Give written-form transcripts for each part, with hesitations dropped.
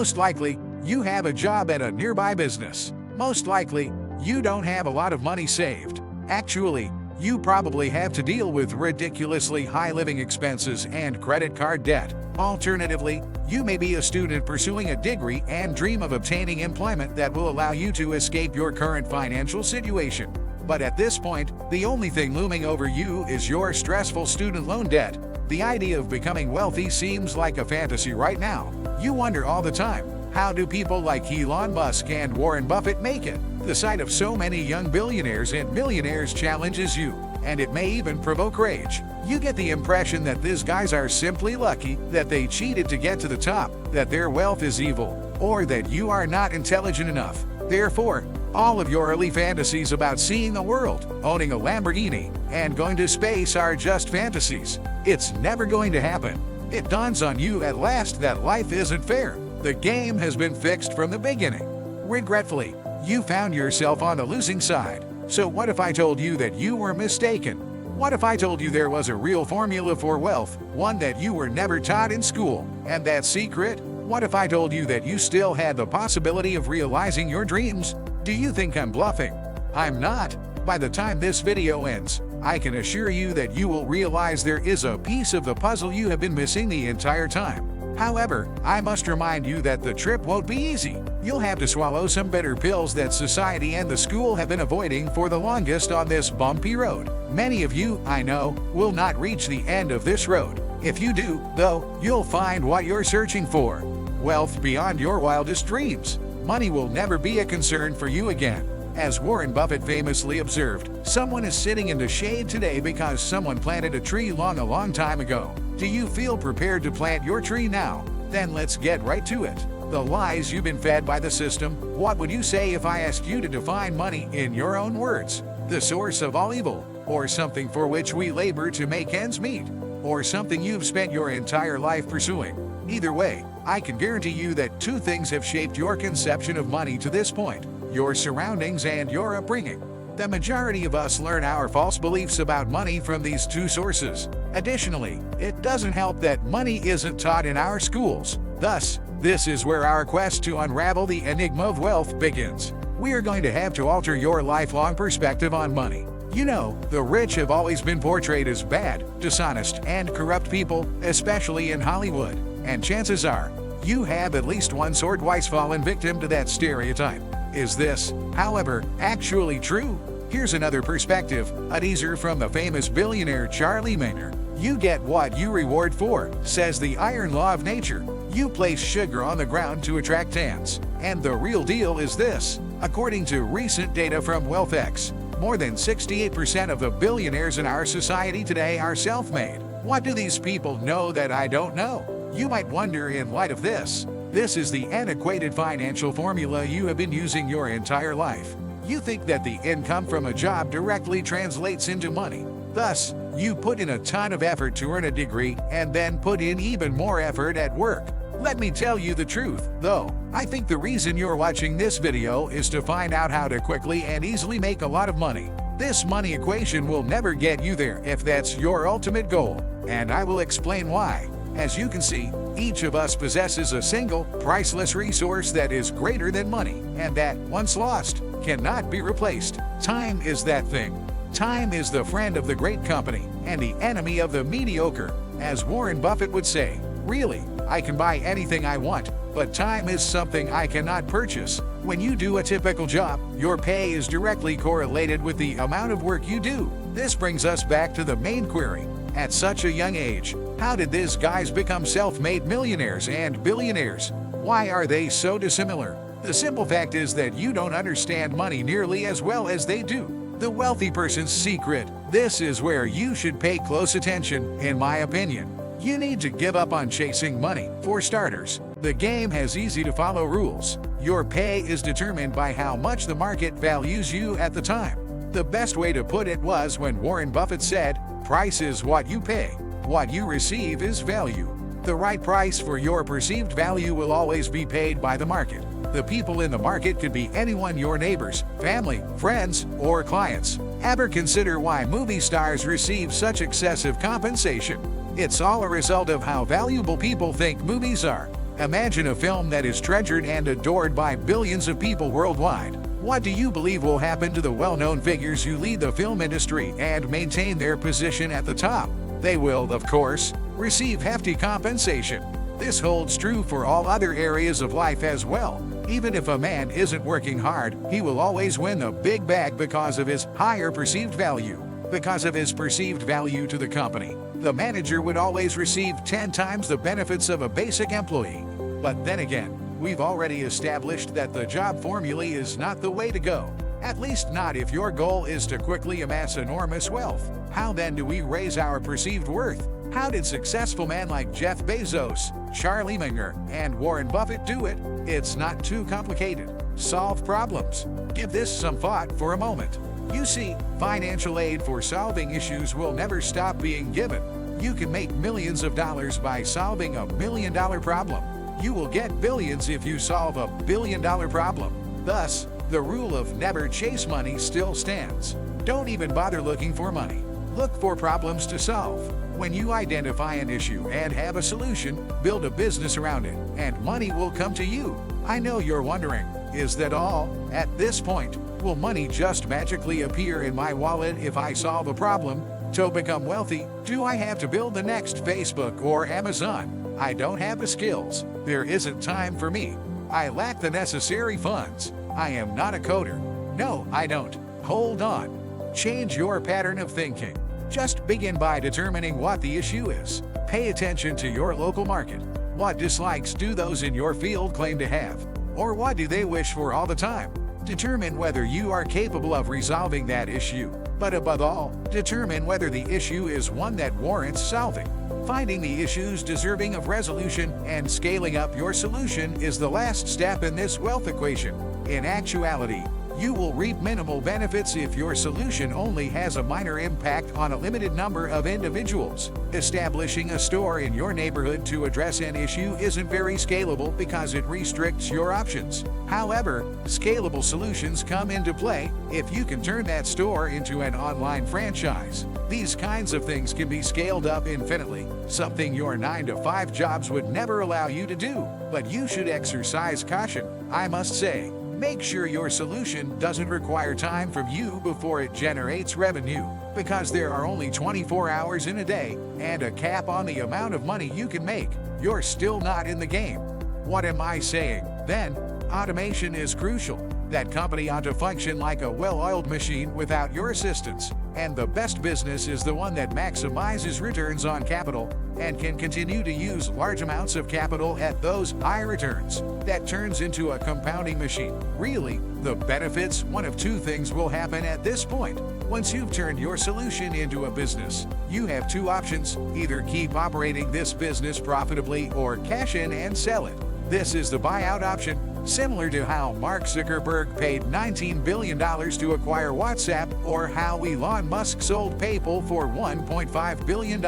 Most likely, you have a job at a nearby business. Most likely, you don't have a lot of money saved. Actually, you probably have to deal with ridiculously high living expenses and credit card debt. Alternatively, you may be a student pursuing a degree and dream of obtaining employment that will allow you to escape your current financial situation. But at this point, the only thing looming over you is your stressful student loan debt. The idea of becoming wealthy seems like a fantasy right now. You wonder all the time, how do people like Elon Musk and Warren Buffett make it? The sight of so many young billionaires and millionaires challenges you, and it may even provoke rage. You get the impression that these guys are simply lucky, that they cheated to get to the top, that their wealth is evil, or that you are not intelligent enough. Therefore, all of your early fantasies about seeing the world, owning a Lamborghini, and going to space are just fantasies. It's never going to happen. It dawns on you at last that life isn't fair. The game has been fixed from the beginning. Regretfully, you found yourself on the losing side. So what if I told you that you were mistaken? What if I told you there was a real formula for wealth, one that you were never taught in school? And that secret? What if I told you that you still had the possibility of realizing your dreams? Do you think I'm bluffing? I'm not. By the time this video ends, I can assure you that you will realize there is a piece of the puzzle you have been missing the entire time. However, I must remind you that the trip won't be easy. You'll have to swallow some bitter pills that society and the school have been avoiding for the longest on this bumpy road. Many of you, I know, will not reach the end of this road. If you do, though, you'll find what you're searching for. Wealth beyond your wildest dreams. Money will never be a concern for you again. As Warren Buffett famously observed, someone is sitting in the shade today because someone planted a tree a long time ago. Do you feel prepared to plant your tree now? Then let's get right to it. The lies you've been fed by the system. What would you say if I asked you to define money in your own words? The source of all evil, or something for which we labor to make ends meet, or something you've spent your entire life pursuing? Either way, I can guarantee you that two things have shaped your conception of money to this point: your surroundings and your upbringing. The majority of us learn our false beliefs about money from these two sources. Additionally, it doesn't help that money isn't taught in our schools. Thus, this is where our quest to unravel the enigma of wealth begins. We are going to have to alter your lifelong perspective on money. You know, the rich have always been portrayed as bad, dishonest, and corrupt people, especially in Hollywood. And chances are, you have at least once or twice fallen victim to that stereotype. Is this, however, actually true? Here's another perspective, a teaser from the famous billionaire Charlie Munger. You get what you reward for, says the iron law of nature. You place sugar on the ground to attract ants. And the real deal is this. According to recent data from WealthX, more than 68% of the billionaires in our society today are self-made. What do these people know that I don't know? You might wonder in light of this. This is the antiquated financial formula you have been using your entire life. You think that the income from a job directly translates into money. Thus, you put in a ton of effort to earn a degree and then put in even more effort at work. Let me tell you the truth, though. I think the reason you're watching this video is to find out how to quickly and easily make a lot of money. This money equation will never get you there if that's your ultimate goal, and I will explain why. As you can see, each of us possesses a single, priceless resource that is greater than money, and that, once lost, cannot be replaced. Time is that thing. Time is the friend of the great company and the enemy of the mediocre. As Warren Buffett would say, really, I can buy anything I want, but time is something I cannot purchase. When you do a typical job, your pay is directly correlated with the amount of work you do. This brings us back to the main query. At such a young age, how did these guys become self-made millionaires and billionaires? Why are they so dissimilar? The simple fact is that you don't understand money nearly as well as they do. The wealthy person's secret. This is where you should pay close attention, in my opinion. You need to give up on chasing money. For starters, the game has easy-to-follow rules. Your pay is determined by how much the market values you at the time. The best way to put it was when Warren Buffett said, "Price is what you pay. What you receive is value." The right price for your perceived value will always be paid by the market. The people in the market could be anyone, your neighbors, family, friends, or clients. Ever consider why movie stars receive such excessive compensation? It's all a result of how valuable people think movies are. Imagine a film that is treasured and adored by billions of people worldwide. What do you believe will happen to the well-known figures who lead the film industry and maintain their position at the top? They will, of course, receive hefty compensation. This holds true for all other areas of life as well. Even if a man isn't working hard, he will always win the big bag because of his higher perceived value. Because of his perceived value to the company, the manager would always receive 10 times the benefits of a basic employee. But then again, we've already established that the job formula is not the way to go. At least not if your goal is to quickly amass enormous wealth. How then do we raise our perceived worth? How did successful men like Jeff Bezos, Charlie Munger, and Warren Buffett do it? It's not too complicated. Solve problems. Give this some thought for a moment. You see, financial aid for solving issues will never stop being given. You can make millions of dollars by solving a $1 million problem. You will get billions if you solve a $1 billion problem. Thus, the rule of never chase money still stands. Don't even bother looking for money. Look for problems to solve. When you identify an issue and have a solution, build a business around it, and money will come to you. I know you're wondering, is that all? At this point, will money just magically appear in my wallet if I solve a problem? To become wealthy, do I have to build the next Facebook or Amazon? I don't have the skills. There isn't time for me. I lack the necessary funds. I am not a coder. No, I don't. Hold on. Change your pattern of thinking. Just begin by determining what the issue is. Pay attention to your local market. What dislikes do those in your field claim to have? Or what do they wish for all the time? Determine whether you are capable of resolving that issue. But above all, determine whether the issue is one that warrants solving. Finding the issues deserving of resolution and scaling up your solution is the last step in this wealth equation. In actuality, you will reap minimal benefits if your solution only has a minor impact on a limited number of individuals. Establishing a store in your neighborhood to address an issue isn't very scalable because it restricts your options. However, scalable solutions come into play if you can turn that store into an online franchise. These kinds of things can be scaled up infinitely, something your 9-to-5 jobs would never allow you to do. But you should exercise caution, I must say. Make sure your solution doesn't require time from you before it generates revenue, because there are only 24 hours in a day and a cap on the amount of money you can make. You're still not in the game. What am I saying? Then, automation is crucial. That company ought to function like a well-oiled machine without your assistance. And the best business is the one that maximizes returns on capital and can continue to use large amounts of capital at those high returns. That turns into a compounding machine. Really, the benefits, one of two things will happen at this point. Once you've turned your solution into a business, you have two options: either keep operating this business profitably or cash in and sell it. This is the buyout option, similar to how Mark Zuckerberg paid $19 billion to acquire WhatsApp, or how Elon Musk sold PayPal for $1.5 billion.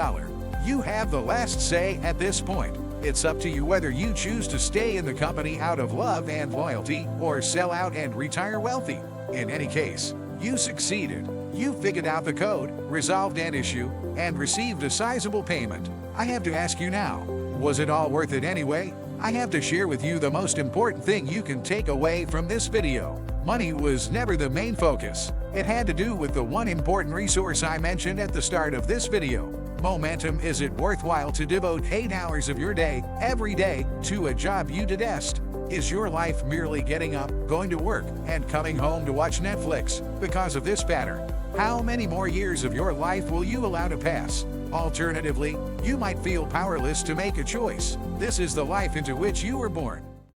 You have the last say at this point. It's up to you whether you choose to stay in the company out of love and loyalty, or sell out and retire wealthy. In any case, you succeeded. You figured out the code, resolved an issue, and received a sizable payment. I have to ask you now, was it all worth it anyway? I have to share with you the most important thing you can take away from this video. Money was never the main focus. It had to do with the one important resource I mentioned at the start of this video. Momentum. Is it worthwhile to devote 8 hours of your day, every day, to a job you detest? Is your life merely getting up, going to work, and coming home to watch Netflix? Because of this pattern, how many more years of your life will you allow to pass? Alternatively, you might feel powerless to make a choice. This is the life into which you were born.